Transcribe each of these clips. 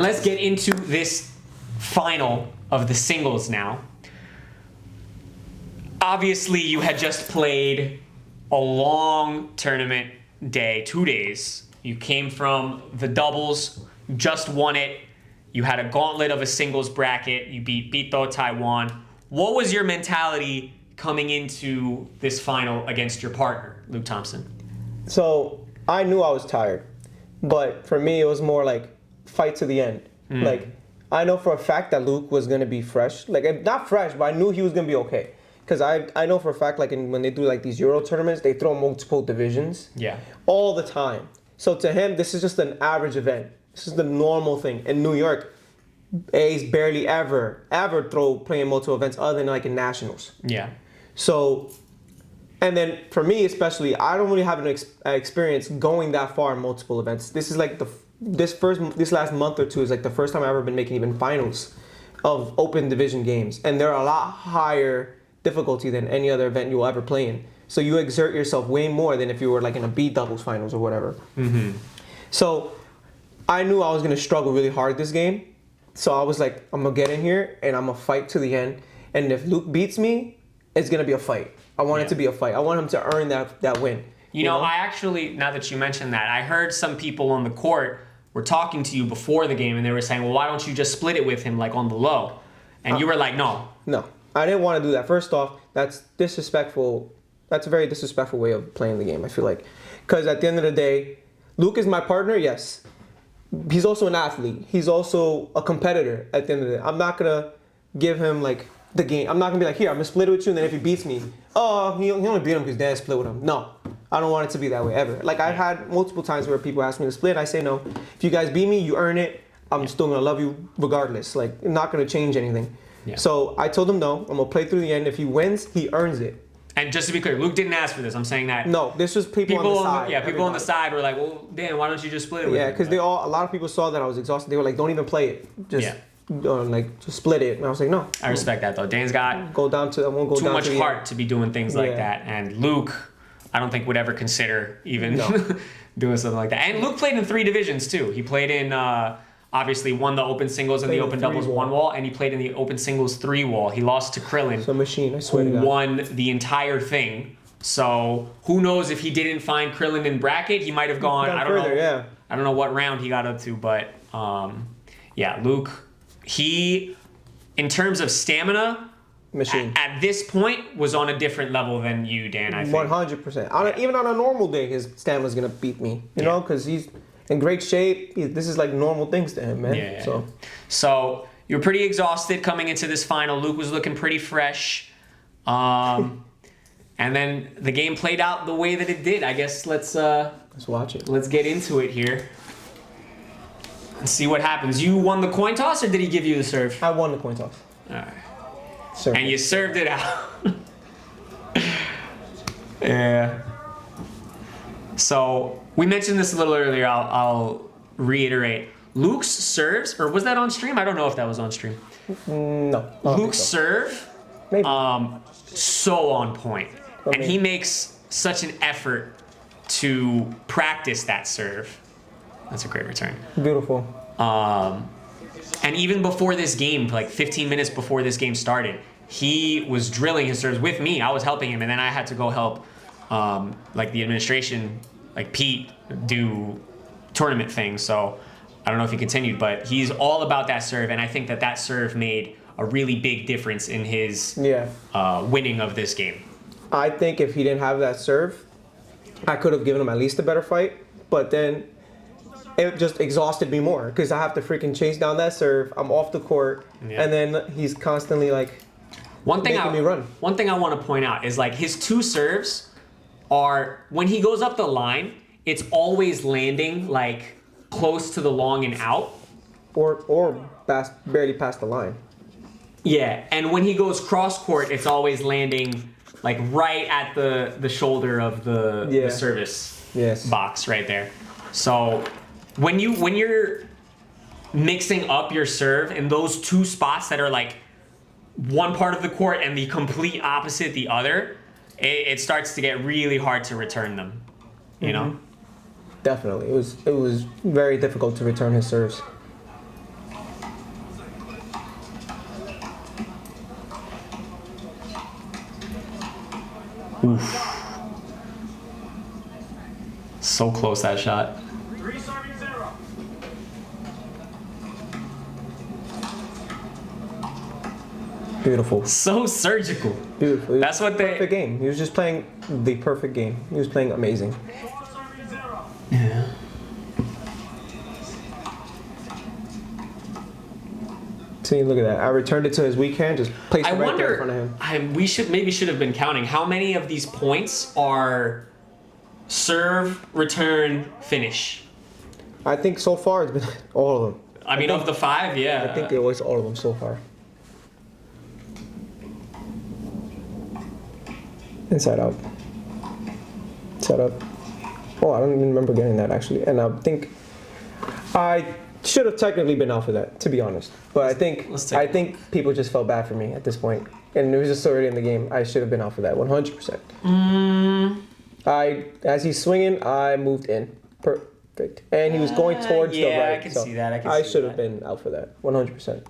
Let's get into this final of the singles now. Obviously, you had just played a long tournament day, 2 days. You came from the doubles, just won it. You had a gauntlet of a singles bracket. You beat Pitre, Taiwan. What was your mentality coming into this final against your partner, Luke Thompson? So I knew I was tired, but for me, it was more like fight to the end. Like, I know for a fact that Luke was going to be fresh. Like, not fresh, but I knew he was going to be okay. Because I know for a fact, like, when they do, like, these Euro tournaments, they throw multiple divisions. Yeah. All the time. So to him, this is just an average event. This is the normal thing. In New York, A's barely ever playing multiple events other than, like, in nationals. Yeah. So, and then for me especially, I don't really have an experience going that far in multiple events. This is like this last month or two is like the first time I've ever been making even finals of open division games, and they're a lot higher difficulty than any other event you'll ever play in. So you exert yourself way more than if you were like in a B doubles finals or whatever. Mm-hmm. So I knew I was gonna struggle really hard this game. So I was like, I'm gonna get in here and I'm gonna fight to the end. And if Luke beats me, it's gonna be a fight. I want it to be a fight. I want him to earn that win. You know, I actually, now that you mentioned that, I heard some people on the court were talking to you before the game, and they were saying, well, why don't you just split it with him, like, on the low? And you were like, no. No, I didn't want to do that. First off, that's disrespectful. That's a very disrespectful way of playing the game, I feel like. Because at the end of the day, Luke is my partner, yes. He's also an athlete. He's also a competitor at the end of the day. I'm not going to give him, like, the game. I'm not going to be like, here, I'm going to split it with you, and then if he beats me, oh, he only beat him because Dan split with him. No, I don't want it to be that way ever. Like, I've had multiple times where people ask me to split. I say no. If you guys beat me, you earn it. I'm still going to love you regardless. Like, I'm not going to change anything. Yeah. So I told him no. I'm going to play through the end. If he wins, he earns it. And just to be clear, Luke didn't ask for this. I'm saying that. No, this was people on the side. Yeah, people on the side were like, well, Dan, why don't you just split it with him? Yeah, because a lot of people saw that I was exhausted. They were like, don't even play it. Just split it. And I was like, no. I respect that, though. Dan's got I won't go too down much to heart to be doing things like that. And Luke, I don't think would ever consider even doing something like that. And Luke played in 3 divisions, too. He played in, obviously, won the open singles and the open doubles 1 wall, and he played in the open singles 3 wall. He lost to Krillin, so machine, I swear to God, won the entire thing. So who knows if he didn't find Krillin in bracket, he might have gone, I don't know. Yeah. I don't know what round he got up to, but Luke, he, in terms of stamina, machine. At this point, was on a different level than you, Dan, I think. 100%. Even on a normal day, his stamina's going to beat me, you know, because he's in great shape. This is like normal things to him, man. Yeah. So you're pretty exhausted coming into this final. Luke was looking pretty fresh. And then the game played out the way that it did. I guess let's watch it. Let's get into it here. Let's see what happens. You won the coin toss, or did he give you the serve? I won the coin toss. All right. And you served it out. Yeah. So we mentioned this a little earlier. I'll reiterate. Luke's serves, or was that on stream? I don't know if that was on stream. No. Luke's serve, maybe. So on point. And he makes such an effort to practice that serve. That's a great return. Beautiful. And even before this game, like 15 minutes before this game started, he was drilling his serves with me. I was helping him, and then I had to go help like the administration, like Pete, do tournament things. So I don't know if he continued, but he's all about that serve, and I think that serve made a really big difference in his winning of this game. I think if he didn't have that serve, I could have given him at least a better fight, but then it just exhausted me more because I have to freaking chase down that serve. I'm off the court, and then he's constantly like making me run. One thing I want to point out is like his 2 serves are, when he goes up the line, it's always landing like close to the long and out, or barely past the line. Yeah, and when he goes cross court, it's always landing like right at the shoulder of the service box right there. So when you're mixing up your serve in those 2 spots that are like one part of the court and the complete opposite the other, it starts to get really hard to return them. You know? Definitely. It was very difficult to return his serves. Oof. So close that shot. 3-0. Beautiful. So surgical. Beautiful. That's what they. Perfect game. He was just playing the perfect game. He was playing amazing. 4-0. Yeah. See, look at that. I returned it to his weak hand, just placed it I right there in front of him. wonder. We should have been counting how many of these points are serve, return, finish. I think so far it's been all of them. I mean, think- of the 5, yeah. I think it was all of them so far. Inside out. Inside up. Oh, I don't even remember getting that actually. And I think I should have technically been out for that, to be honest. But I think people just felt bad for me at this point. And it was just so early in the game. I should have been out for that, 100%. As he's swinging, I moved in. Perfect. And he was going towards the right. Yeah, I can see that. I should have been out for that, 100%.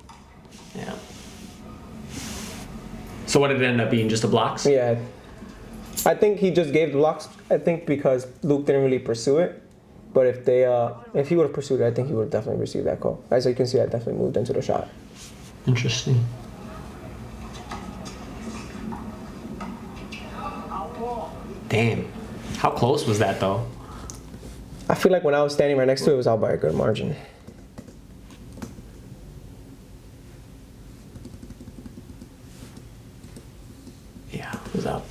Yeah. So what did it end up being? Just a blocks? Yeah. I think he just gave the blocks. I think because Luke didn't really pursue it. But if he would have pursued it, I think he would have definitely received that call. As you can see, I definitely moved into the shot. Interesting. Damn. How close was that though? I feel like when I was standing right next to it, it was out by a good margin. Yeah, it was out.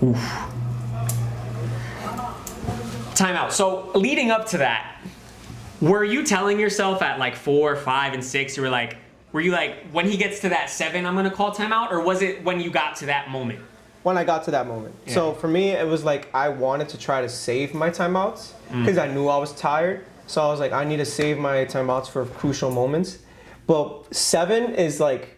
Oof. Timeout. So leading up to that, were you telling yourself at like 4, 5, and 6, were you like, when he gets to that 7, I'm gonna call timeout, or was it when you got to that moment? When I got to that moment. Yeah. So for me, it was like I wanted to try to save my timeouts because I knew I was tired. So I was like, I need to save my timeouts for crucial moments. But 7 is like,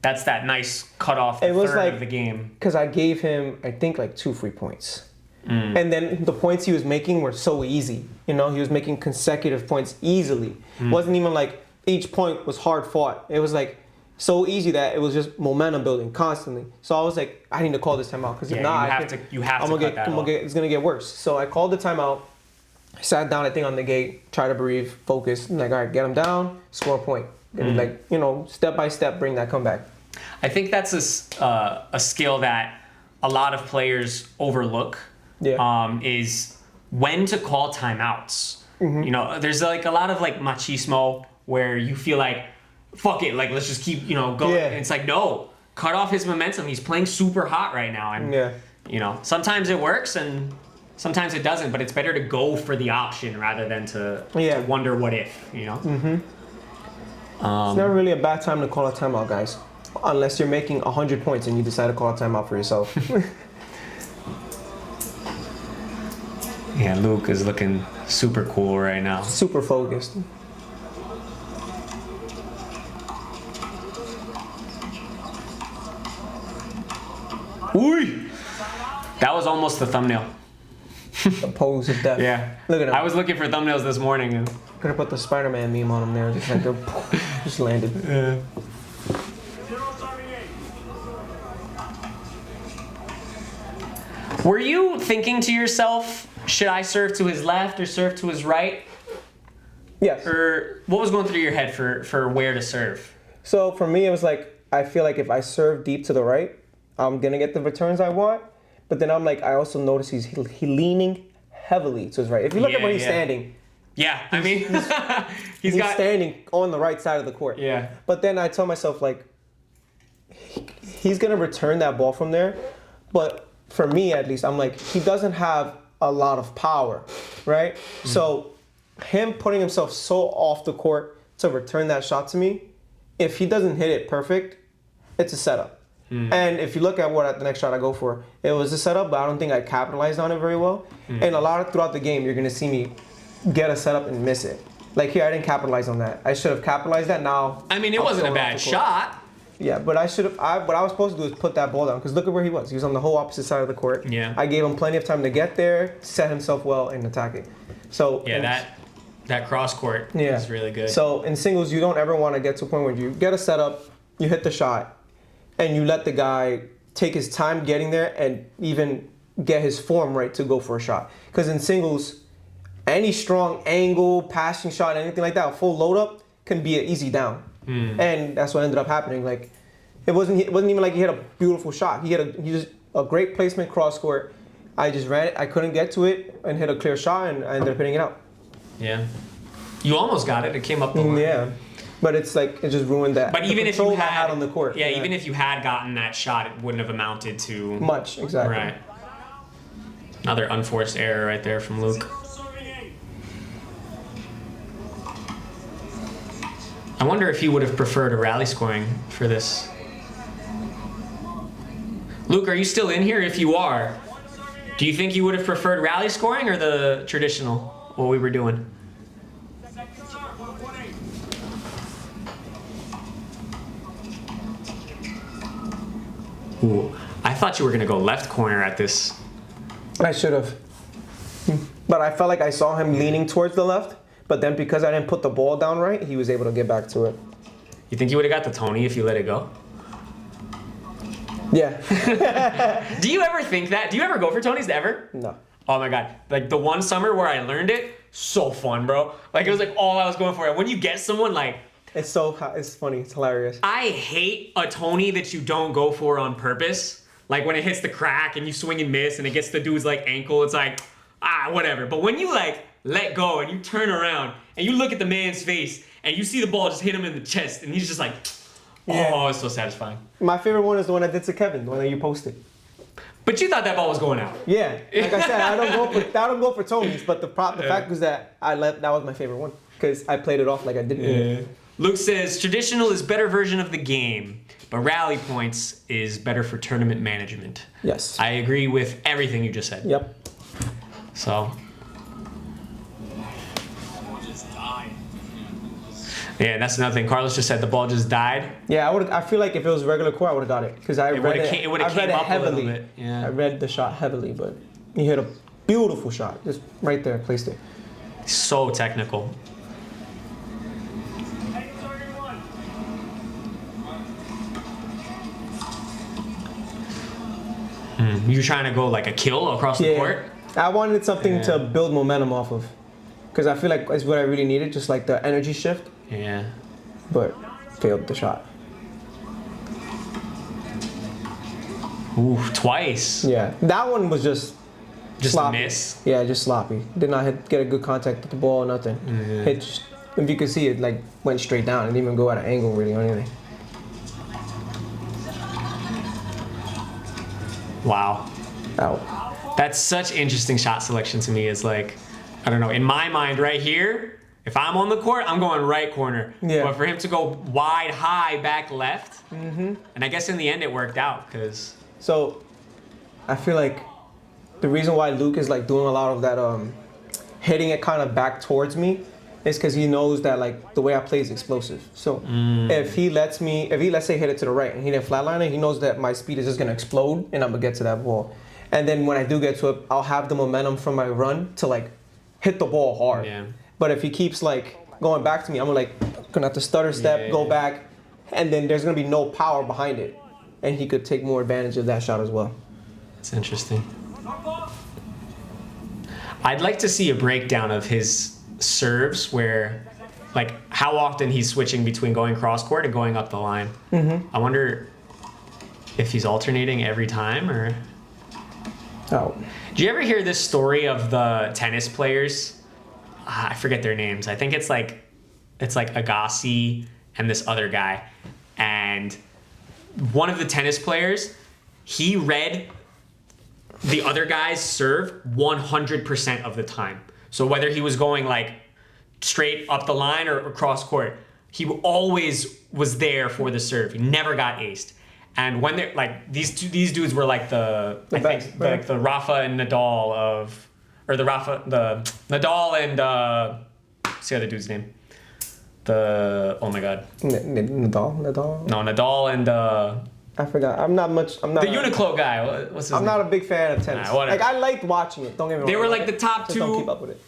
That's that nice cutoff. The It was third like- of the game. because I gave him, I think, like 2 free points. And then the points he was making were so easy. You know, he was making consecutive points easily. It wasn't even like each point was hard fought. It was like so easy that it was just momentum building constantly. So I was like, I need to call this timeout because if Yeah, not, you have to cut that off. it's gonna get worse. So I called the timeout. Sat down, I think, on the gate, try to breathe, focus. I'm like, all right, get him down, score a point. And like, you know, step by step, bring that comeback. I think that's a skill that a lot of players overlook. Yeah. Is when to call timeouts. You know, there's like a lot of like machismo where you feel like, fuck it, like let's just keep, you know, going. Yeah. And it's like, no, cut off his momentum. He's playing super hot right now. And, Yeah. you know, sometimes it works and sometimes it doesn't, but it's better to go for the option rather than to wonder what if, you know? It's never really a bad time to call a timeout, guys. Unless you're making 100 points and you decide to call a timeout for yourself. Yeah, Luke is looking super cool right now. Super focused. Ooh! That was almost the thumbnail. The pose of death. Yeah. Look at him. I was looking for thumbnails this morning. And Could have put the Spider-Man meme on him there. Just like, just landed. 0-38. were you thinking to yourself, should I serve to his left or serve to his right? Yes. Or what was going through your head for where to serve? So for me, it was like, I feel like if I serve deep to the right, I'm going to get the returns I want. But then I'm like, I also notice he's leaning heavily to his right. If you look at Yeah, when he's yeah. standing, Yeah, I mean, he's standing on the right side of the court. Yeah. But then I tell myself, like, he's going to return that ball from there. But for me, at least, I'm like, he doesn't have a lot of power, right? So him putting himself so off the court to return that shot to me, if he doesn't hit it perfect, it's a setup. And if you look at what the next shot I go for, it was a setup, but I don't think I capitalized on it very well. And a lot of throughout the game, you're going to see me get a setup and miss it. Like here, I didn't capitalize on that. I should have capitalized that now. I mean, it I'm wasn't a throwing off bad the court. shot. Yeah, but I should have. What I was supposed to do is put that ball down because look at where he was. He was on the whole opposite side of the court. Yeah. I gave him plenty of time to get there, set himself well, and attack it. So Yeah, that cross court is really good. So in singles, you don't ever want to get to a point where you get a setup, you hit the shot, and you let the guy take his time getting there and even get his form right to go for a shot. Because in singles, any strong angle, passing shot, anything like that, a full load up can be an easy down. And that's what ended up happening. Like, it wasn't even like he hit a beautiful shot. He just a great placement cross court. I just ran it. I couldn't get to it and hit a clear shot, and I ended up hitting it out. Yeah. You almost got it. It came up the line. Yeah. But it's like, it just ruined that. But even if you I had on the court. Yeah, even if you had gotten that shot, it wouldn't have amounted to much, exactly. Right. Another unforced error right there from Luke. Serving 8. I wonder if he would have preferred a rally scoring for this. Luke, are you still in here? If you are, do you think you would have preferred rally scoring or the traditional, what we were doing? Second serve, 1-1-8. Ooh, I thought you were going to go left corner at this. I should have. But I felt like I saw him leaning towards the left. But then because I didn't put the ball down right, he was able to get back to it. You think you would have got the Tony if you let it go? Yeah. Do you ever think that? Do you ever go for Tonys ever? No. Oh my God. Like the one summer where I learned it, so fun, bro. Like it was like all I was going for. And when you get someone like... It's funny. It's hilarious. I hate a Tony that you don't go for on purpose. Like when it hits the crack and you swing and miss and it gets the dude's like ankle, it's like, whatever. But when you like let go and you turn around and you look at the man's face and you see the ball just hit him in the chest and he's just like, oh, it's so satisfying. My favorite one is the one I did to Kevin, the one that you posted. But you thought that ball was going out. Yeah. Like I said, I don't go for Tonys, but the fact was that that was my favorite one because I played it off like I didn't. Yeah. Luke says, traditional is better version of the game, but rally points is better for tournament management. Yes. I agree with everything you just said. Yep. So. Yeah, that's another thing. Carlos just said the ball just died. Yeah, I feel like if it was regular court, I would have got it because I read it heavily. A little bit. Yeah. I read the shot heavily, but he hit a beautiful shot, just right there, placed it. So technical. Second serving 1. You're trying to go like a kill across the court? I wanted something to build momentum off of because I feel like it's what I really needed, just like the energy shift. Yeah. But failed the shot. Ooh, twice. Yeah, that one was just sloppy. A miss. Yeah, just sloppy. Did not get a good contact with the ball, nothing. Hit just, if you could see it, like went straight down. It didn't even go at an angle really or anything. Wow. Out. That's such interesting shot selection to me. Is like, I don't know. In my mind, right here, if I'm on the court, I'm going right corner. Yeah. But for him to go wide, high, back left, and I guess in the end it worked out because. So, I feel like the reason why Luke is like doing a lot of that, hitting it kind of back towards me, is because he knows that like the way I play is explosive. So if he let's say hit it to the right and he didn't flatline it, he knows that my speed is just gonna explode and I'm gonna get to that ball. And then when I do get to it, I'll have the momentum from my run to like hit the ball hard. Yeah. But if he keeps like going back to me, I'm gonna have to stutter step, go back, and then there's gonna be no power behind it. And he could take more advantage of that shot as well. It's interesting. I'd like to see a breakdown of his serves where, like, how often he's switching between going cross court and going up the line. I wonder if he's alternating every time or. Oh. Do you ever hear this story of the tennis players? I forget their names. I think it's like Agassi and this other guy. And one of the tennis players, he read the other guy's serve 100% of the time. So whether he was going like straight up the line or cross court, he always was there for the serve. He never got aced. And when they're like these dudes were like the Rafa and Nadal the Nadal and what's the other dude's name? Oh my God. Nadal. No, Nadal and I forgot. I'm not. the Uniqlo guy. What's his I'm name? not a big fan of tennis. Nah, whatever. Like I liked watching it. Don't get me wrong. They were like the top Just don't two. keep up with it.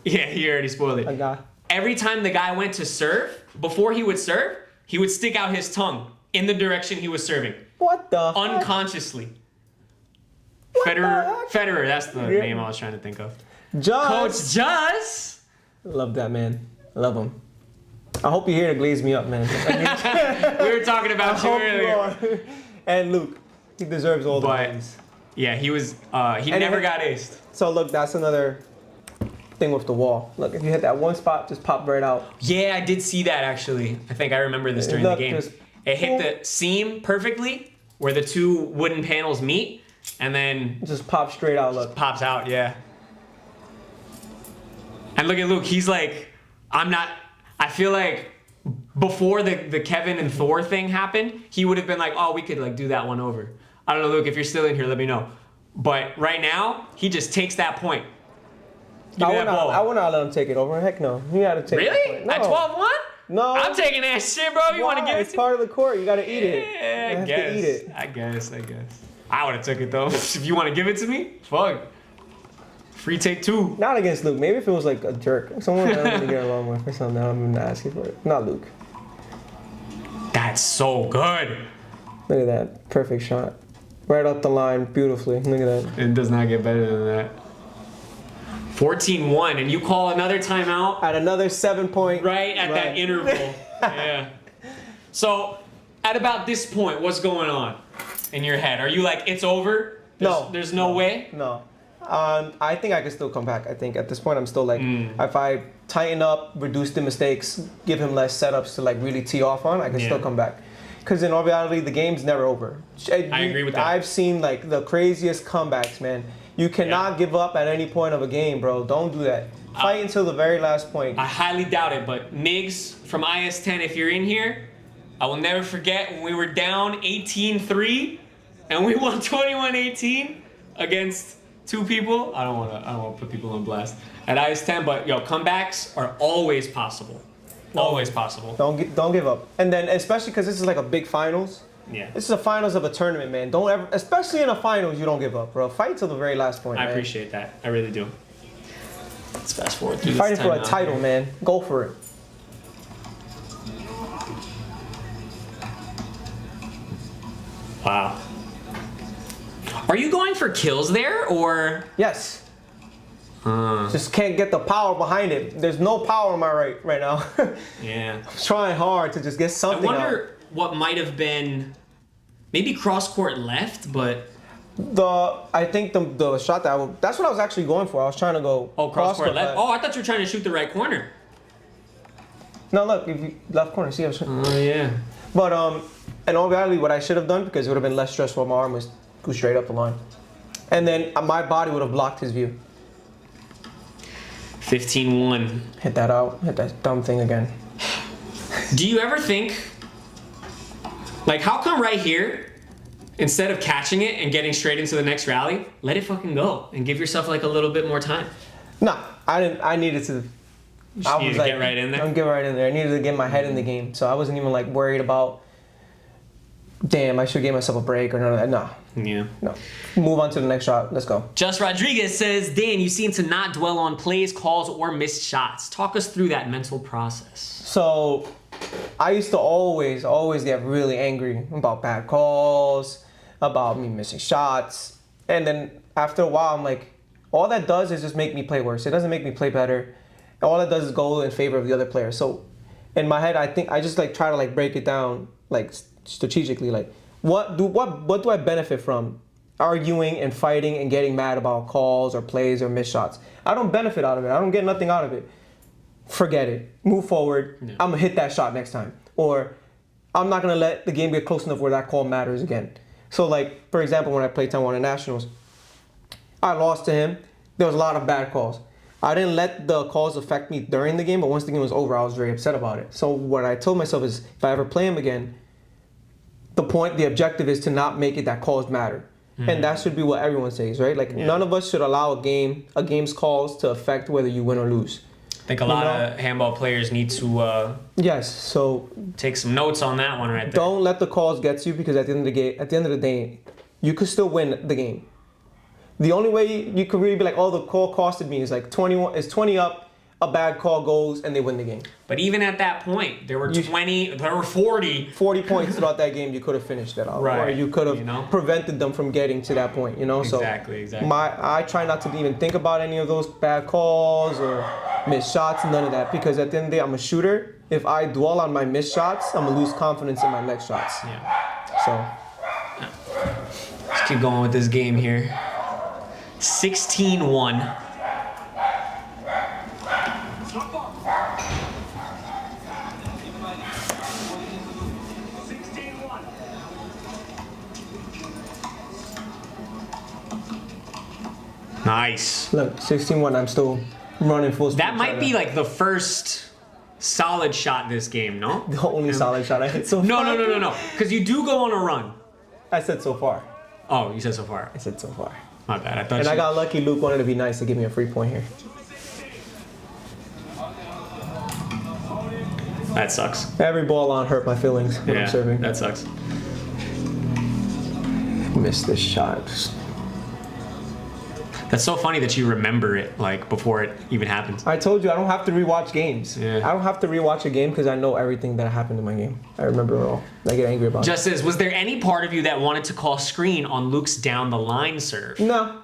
Yeah, he already spoiled it. A guy. Every time the guy went to serve, before he would serve, he would stick out his tongue in the direction he was serving, What the? heck? unconsciously. What the Federer. heck? Federer. That's the Yeah. name I was trying to think of. Just. Coach Just. Love that man. Love him. I hope you're here to glaze me up, man. We were talking I about you hope you earlier. are. And Luke, he deserves all the But wins. yeah, he was. He And never it- got aced. So look, that's another thing with the wall. Look, if you hit that one spot, just pop right out. Yeah, I did see that actually. I think I remember this during Look, the game. just- It hit the seam perfectly where the two wooden panels meet, and then Just pop straight out. Look. pops out. Yeah. And look at Luke. He's like, I'm not. I feel like before the Kevin and Thor thing happened, he would have been like, oh, we could like do that one over. I don't know, Luke. If you're still in here, let me know. But right now, he just takes that point. Give me that ball. I would not let him take it over. Heck no. You gotta take it. Really? No. At 12-1? No. I'm taking that shit, bro. You want to Why? give it It's to part of the court. You gotta eat it. Yeah, You I have guess. to eat it. I guess. I would have took it though. If you want to give it to me, fuck. Free take two. Not against Luke. Maybe if it was like a jerk, someone I don't really get along with or something, I'm gonna ask you for it. Not Luke. That's so good. Look at that. Perfect shot. Right up the line, beautifully. Look at that. It does not get better than that. 14-1, and you call another timeout At another 7-point. right at that interval. Yeah. So, at about this point, what's going on in your head? Are you like, it's over? There's no way? No. I think I can still come back. I think at this point I'm still like, if I tighten up, reduce the mistakes, give him less setups to like really tee off on, I can still come back. Because in all reality, the game's never over. I agree with that. I've seen like the craziest comebacks, man. You cannot give up at any point of a game, bro. Don't do that. Fight until the very last point. I highly doubt it, but Migs from IS-10, if you're in here, I will never forget when we were down 18-3 and we won 21-18 against two people. I don't want to put people on blast at IS-10, but yo, comebacks are always possible. Always possible. Don't give up. And then especially because this is like a big finals. Yeah. This is a finals of a tournament, man. Don't ever, especially in a finals, you don't give up, bro. Fight till the very last point. I man. appreciate that. I really do. Let's fast forward through this Fighting for a timeout title, here. man. Go for it. Wow. Are you going for kills there, or? Yes. Just can't get the power behind it. There's no power on my right now. Yeah. I'm trying hard to just get I something out. wonder what might have been, maybe cross court left, but I think the shot that's what I was actually going for. I was trying to go cross court left. Oh, I thought you were trying to shoot the right corner. No, look, if you, left corner. See, I was Oh yeah. But in all reality, what I should have done, because it would have been less stressful on my arm, was go straight up the line, and then my body would have blocked his view. 15-1. Hit that out. Hit that dumb thing again. Do you ever think, like, how come right here, instead of catching it and getting straight into the next rally, let it fucking go and give yourself like a little bit more time? Nah, I didn't. I needed to. You just need to get right in there. I'm get right in there. I needed to get my head in the game, so I wasn't even like worried about. Damn, I should give myself a break or none of that. Nah, Yeah. no. Move on to the next shot. Let's go. Just Rodriguez says, Dan, you seem to not dwell on plays, calls, or missed shots. Talk us through that mental process. So, I used to always get really angry about bad calls, about me missing shots, and then after a while, I'm like, all that does is just make me play worse. It doesn't make me play better. All it does is go in favor of the other player. So, in my head, I think I just like try to like break it down like strategically. Like, what do I benefit from arguing and fighting and getting mad about calls or plays or missed shots? I don't benefit out of it. I don't get nothing out of it. Forget it. Move forward. Yeah. I'm gonna hit that shot next time, or I'm not gonna let the game get close enough where that call matters again. So, like for example, when I played Taiwan in Nationals, I lost to him. There was a lot of bad calls. I didn't let the calls affect me during the game, but once the game was over, I was very upset about it. So what I told myself is, if I ever play him again, the objective is to not make it that calls matter. And that should be what everyone says, right? Like none of us should allow a game's calls to affect whether you win or lose. I think a lot of handball players need to Yes. So take some notes on that one right there. don't let the calls get to you, because at the end of the day, you could still win the game. The only way you could really be like, oh, the call costed me is like 20 up, a bad call goes, and they win the game. But even at that point, there were 40. 40 points throughout that game, you could have finished it out. Right. Or you could have prevented them from getting to that point, Exactly. So I try not to even think about any of those bad calls or missed shots, none of that, because at the end of the day, I'm a shooter. If I dwell on my missed shots, I'm going to lose confidence in my next shots. Yeah. So Let's keep going with this game here. 16-1. Nice. look, 16-1, I'm still running full speed. That might be like the first solid shot this game, no? the only solid shot I hit so far. No. Because you do go on a run. I said so far. Oh, you said so far. I said so far. My bad. I thought And you... I got lucky. Luke wanted to be nice to give me a free point here. That sucks. Every ball on hurt my feelings when I'm serving. That sucks. Missed this shot. That's so funny that you remember it like before it even happens. I told you I don't have to rewatch games. Yeah. I don't have to rewatch a game because I know everything that happened in my game. I remember it all. I get angry about it. Just as, was there any part of you that wanted to call screen on Luke's down the line serve? No.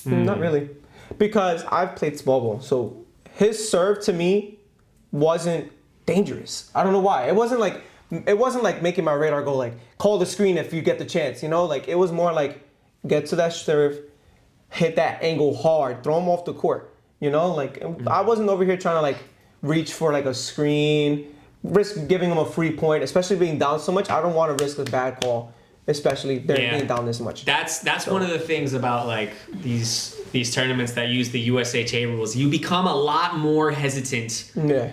Not really. Because I've played small ball, so his serve to me wasn't dangerous. I don't know why. It wasn't like making my radar go like call the screen if you get the chance, Like it was more like get to that serve, hit that angle hard, throw him off the court, Like I wasn't over here trying to like reach for like a screen, risk giving him a free point, especially being down so much. I don't want to risk a bad call, especially being down this much. That's one of the things about like these tournaments that use the USHA rules. You become a lot more hesitant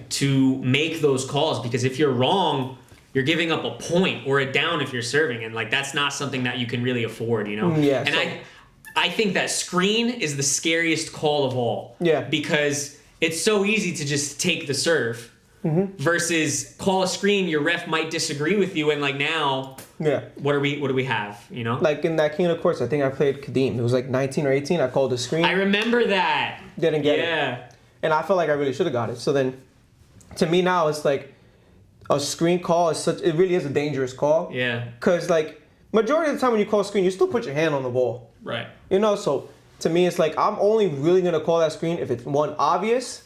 to make those calls because if you're wrong, you're giving up a point or a down if you're serving, and like that's not something that you can really afford, Yeah. And I think that screen is the scariest call of all. Yeah. Because it's so easy to just take the serve. Versus call a screen, your ref might disagree with you, and like now, what do we have? Like in that King of the Courts, I think I played Kadeem. It was like 19 or 18. I called the screen. I remember that. Didn't get it. And I felt like I really should have got it. So then, to me now, it's like a screen call it really is a dangerous call. Yeah. Because like majority of the time when you call a screen, you still put your hand on the ball. Right. So to me, it's like I'm only really gonna call that screen if it's one obvious.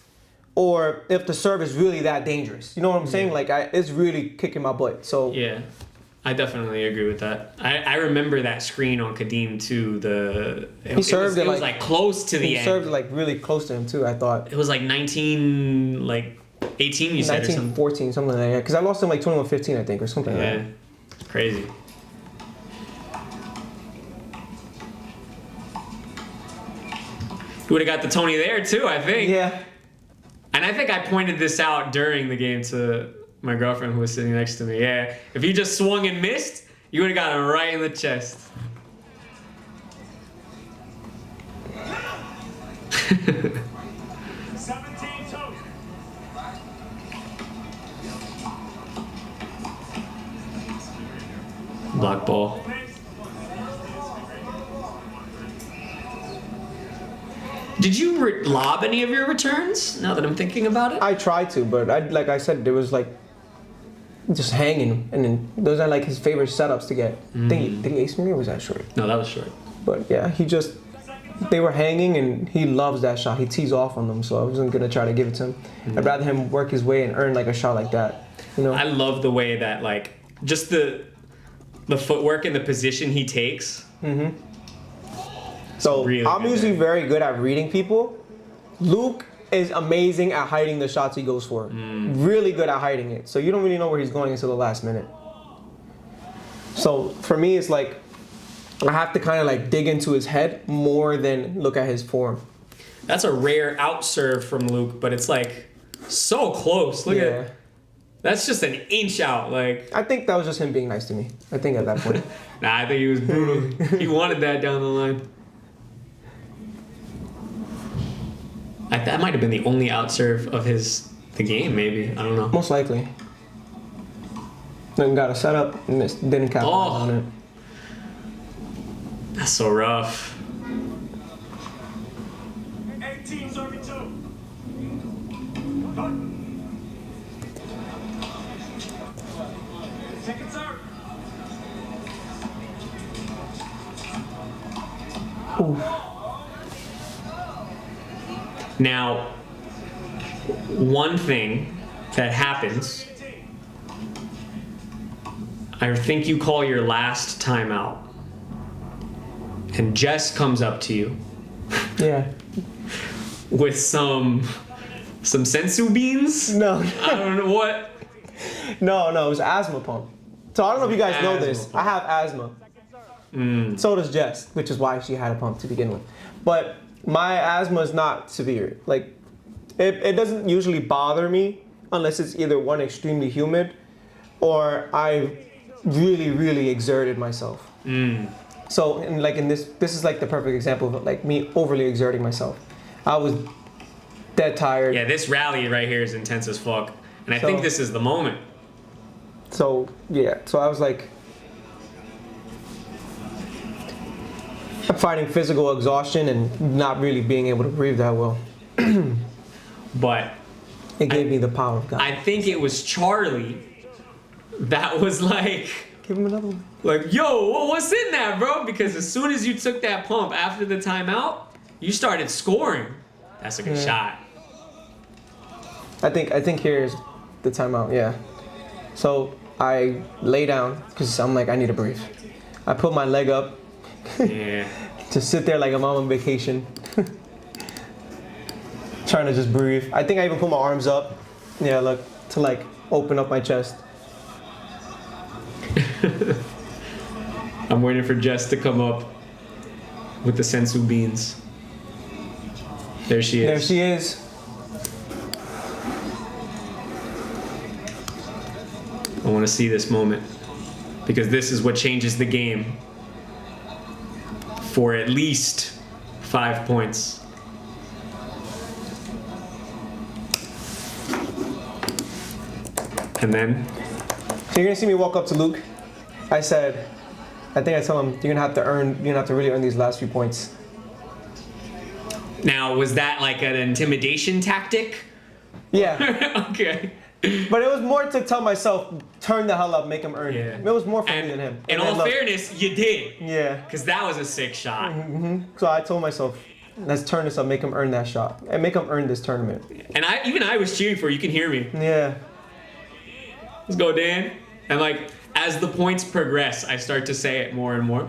Or if the serve is really that dangerous. You know what I'm saying? Like, it's really kicking my butt. So yeah, I definitely agree with that. I remember that screen on Kadeem, too. He served it was like close to the end. He served it like really close to him, too, I thought. It was like 18, you said, or something. 14, something like that. Because I lost him like 21-15, I think, or something like that. Yeah, crazy. You would have got the Tony there, too, I think. Yeah. And I think I pointed this out during the game to my girlfriend who was sitting next to me. Yeah, if you just swung and missed, you would have got him right in the chest. Block ball. Did you lob any of your returns? Now that I'm thinking about it, I tried to, but like I said, there was like just hanging, and then those are like his favorite setups to get. Did he ace me or was that short? No, that was short. But yeah, they were hanging, and he loves that shot. He tees off on them, so I wasn't gonna try to give it to him. I'd rather him work his way and earn like a shot like that. I love the way that like just the footwork and the position he takes. So really I'm usually very good at reading people. Luke is amazing at hiding the shots he goes for. Really good at hiding it. So you don't really know where he's going until the last minute. So for me, it's like I have to kind of like dig into his head more than look at his form. That's a rare out serve from Luke, but it's like so close. Look at that's just an inch out. Like I think that was just him being nice to me. I think at that point. Nah, I think he was brutal. He wanted that down the line. That might have been the only out serve of the game, maybe. I don't know. Most likely. Then got a setup and didn't capitalize on it. That's so rough. 18, serving 2. Good. Second serve. Now, one thing that happens, I think you call your last timeout, and Jess comes up to you Yeah. with some sensu beans. No. I don't know what. No, it was asthma pump. So I don't know if you guys know Asthma this. pump. I have asthma. So does Jess, which is why she had a pump to begin with. But my asthma is not severe. Like, it doesn't usually bother me unless it's either one extremely humid or I really, really exerted myself. So in this is like the perfect example of like me overly exerting myself. I was dead tired. Yeah, this rally right here is intense as fuck, and I So- think this is the moment. So yeah, so I was like, I'm fighting physical exhaustion and not really being able to breathe that well. But It gave me the power of God. I think it was Charlie that was like, Give him another one. like, yo, what's in that, bro? Because as soon as you took that pump after the timeout, you started scoring. That's a good shot. I think here's the timeout. Yeah. So I lay down because I'm like, I need to breathe. I put my leg up Yeah. to sit there like I'm on vacation, trying to just breathe. I think I even put my arms up. Yeah, look, to like open up my chest. I'm waiting for Jess to come up with the sensu beans. There she is. There she is. I want to see this moment because this is what changes the game for at least 5 points. And then So you're gonna see me walk up to Luke. I said, I think I told him you're gonna have to really earn these last few points. now, was that like an intimidation tactic? Yeah, Okay. but it was more to tell myself, turn the hell up, make him earn it. Yeah. It was more for me And than him. in And then all look, fairness, you did. yeah. Because that was a sick shot. So I told myself, let's turn this up, make him earn that shot, and make him earn this tournament. And I was cheering for you. You can hear me. Yeah. Let's go, Dan. And like, as the points progress, I start to say it more and more.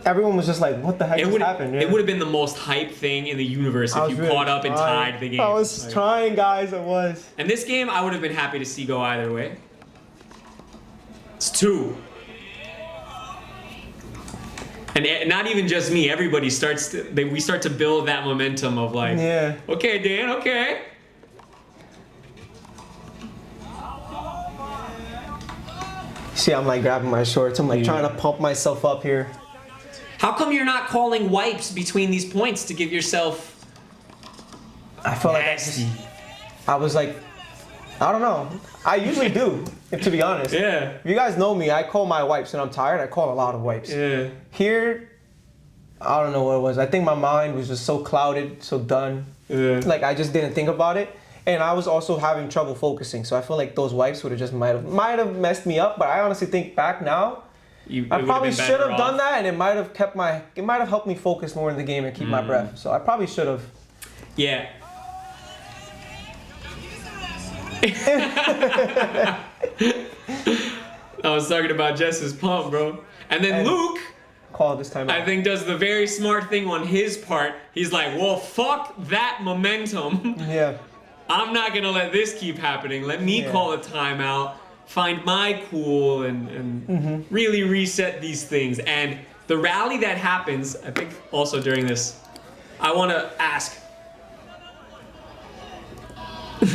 Everyone was just like, what the heck It just would happened? it would have been the most hype thing in the universe I if was you really caught up and trying. tied the game. I was Like- trying, guys. I was. And this game, I would have been happy to see go either way. It's 2. And not even just me. Everybody we start to build that momentum of like, Yeah. okay, Dan, okay. See, I'm like grabbing my shorts. I'm like Yeah. trying to pump myself up here. How come you're not calling wipes between these points to give yourself I felt like nasty? I was like, I don't know. I usually do, to be honest. Yeah. If you guys know me, I call my wipes when I'm tired. I call a lot of wipes. Yeah. Here, I don't know what it was. I think my mind was just so clouded, so done. Yeah. Like I just didn't think about it, and I was also having trouble focusing. So I feel like those wipes would have just might have messed me up. But I honestly think back now, I probably should have done that, and it might have helped me focus more in the game and keep my breath. So I probably should have. Yeah. I was talking about Jess's pump, bro. And then And- Luke, Call this time I out. think, does the very smart thing on his part. He's like, well, fuck that momentum. Yeah. I'm not going to let this keep happening. Let me Yeah. call a timeout, find my cool, and really reset these things. And the rally that happens, I think also during this, I want to ask.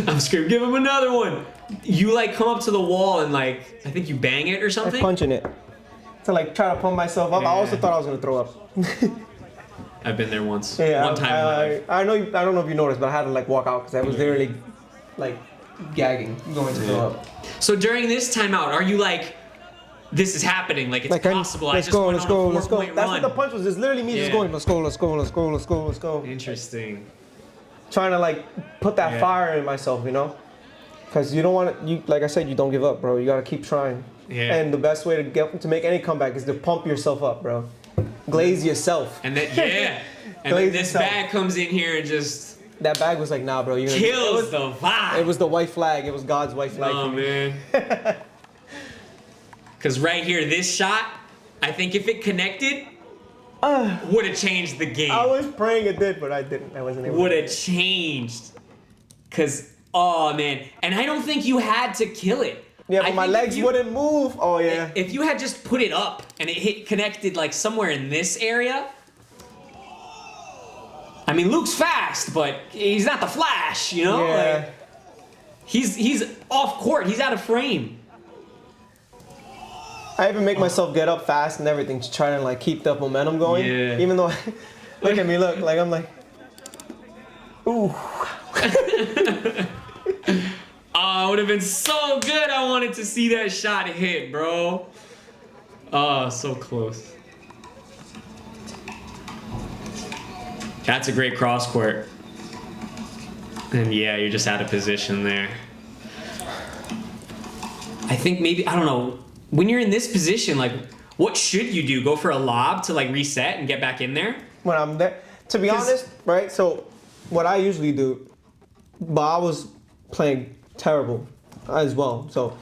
I'm screaming, give him another one. You like come up to the wall and like, I think you bang it or I'm something? punching it to like try to pump myself up. I also Yeah. thought I was gonna throw up. I've been there once. Yeah, One time in my life. I know. I don't know if you noticed, but I had to like walk out because I was literally like gagging, going to throw up. So during this timeout, are you like, this is happening, like it's Like, possible? let's go. Went on a 4-point That's what run. the punch was. It's literally me just going, let's go. Interesting. Trying to like put that fire in myself, you know, because you don't want to. You like I said, you don't give up, bro. You gotta keep trying. Yeah. And the best way to make any comeback is to pump yourself up, bro. Glaze yourself. And then and then this bag comes in here and just That bag was like, nah, bro. kills the vibe. It was the white flag. It was God's white flag. Oh for me. man. Because right here, this shot, I think if it connected, would have changed the game. I was praying it did, but I didn't. I wasn't able. Would have changed. Because, oh man. And I don't think you had to kill it. Yeah, I but my think legs wouldn't move. Oh yeah. If you had just put it up and it connected like somewhere in this area. I mean, Luke's fast, but he's not the Flash, you know? Yeah. Like, he's off court. He's out of frame. I even make myself get up fast and everything to try and like keep the momentum going. Yeah. Even though, look at me, look, like I'm like, ooh. Oh, it would have been so good. I wanted to see that shot hit, bro. Oh, so close. That's a great cross court. And yeah, you're just out of position there. I think maybe, I don't know, when you're in this position, like, what should you do? Go for a lob to like reset and get back in there? When I'm there, to be honest, right? So, what I usually do, but I was playing terrible as well. So,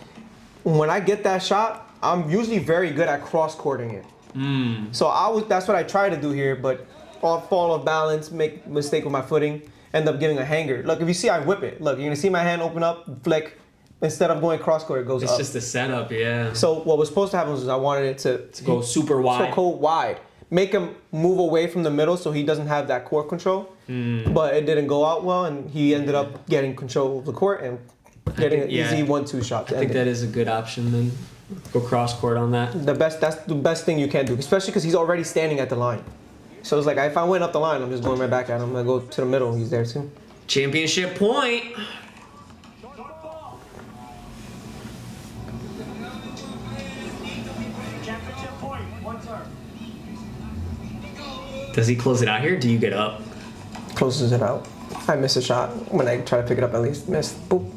when I get that shot, I'm usually very good at cross-courting it. So that's what I try to do here, but I'll fall off balance, make mistake with my footing, end up giving a hanger. Look, if you see I whip it, look, you're gonna see my hand open up, flick. Instead of going cross-court, it goes up. It's just the setup, yeah. So what was supposed to happen was I wanted it to Go super wide. So go wide. Make him move away from the middle so he doesn't have that court control. But it didn't go out well, and he ended up getting control of the court and getting an easy 1-2 shot. I think that is a good option then. Go cross court on that. That's the best thing you can do, especially because he's already standing at the line. So it's like if I went up the line, I'm just going right back at him. I'm gonna go to the middle. He's there too. Championship point. Championship point. One serve. Does he close it out here? Do you get up? Closes it out. I miss a shot when I try to pick it up. At least missed. Boop.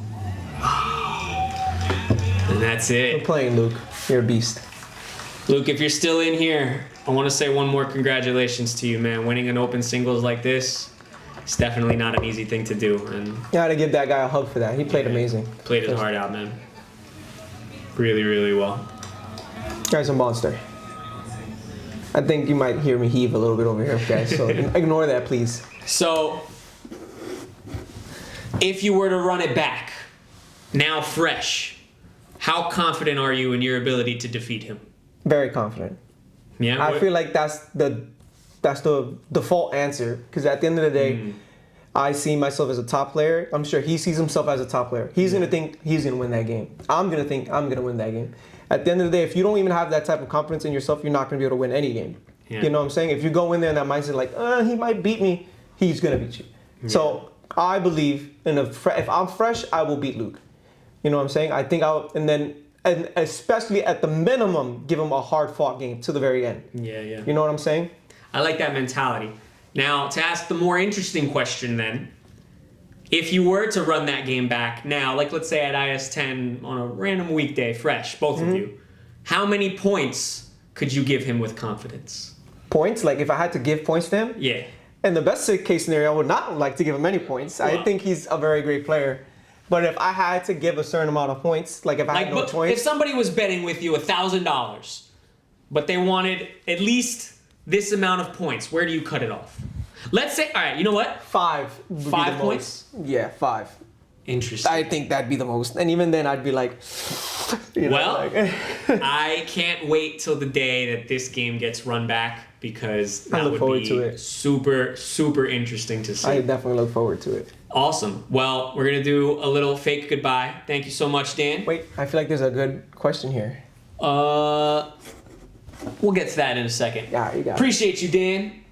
And that's I'm it. playing Luke. You're a beast. Luke, if you're still in here, I want to say one more congratulations to you, man. Winning an open singles like this, it's definitely not an easy thing to do. And I had to give that guy a hug for that. He played amazing. played his heart out, man. Really, really well. Guy's a monster. I think you might hear me heave a little bit over here, guys. So ignore that, please. So, if you were to run it back, now fresh, how confident are you in your ability to defeat him? Very confident. Yeah, I feel like that's the default answer because at the end of the day, I see myself as a top player. I'm sure he sees himself as a top player. He's gonna think he's gonna win that game. I'm gonna think I'm gonna win that game. At the end of the day, if you don't even have that type of confidence in yourself, you're not gonna be able to win any game. Yeah. You know what I'm saying? If you go in there in that mindset like, he might beat me, he's gonna beat you. Yeah. So I believe if I'm fresh, I will beat Luke. You know what I'm saying? I think and especially at the minimum, give him a hard-fought game to the very end. Yeah, yeah. You know what I'm saying? I like that mentality. Now, to ask the more interesting question then, if you were to run that game back now, like let's say at IS-10 on a random weekday, fresh, both of you, how many points could you give him with confidence? Points? Like if I had to give points to him? Yeah. In the best case scenario, I would not like to give him any points. I think he's a very great player. But if I had to give a certain amount of points, like if I had no choice. If somebody was betting with you $1,000, but they wanted at least this amount of points, where do you cut it off? Let's say, all right, you know what? 5 would be 5 the points? most. Yeah, 5. Interesting. I think that'd be the most. And even then, I'd be like, I can't wait till the day that this game gets run back because that look would forward be to it. super, super interesting to see. I definitely look forward to it. Awesome. Well, we're going to do a little fake goodbye. Thank you so much, Dan. Wait, I feel like there's a good question here. We'll get to that in a second. Yeah, you got it. Appreciate you, Dan.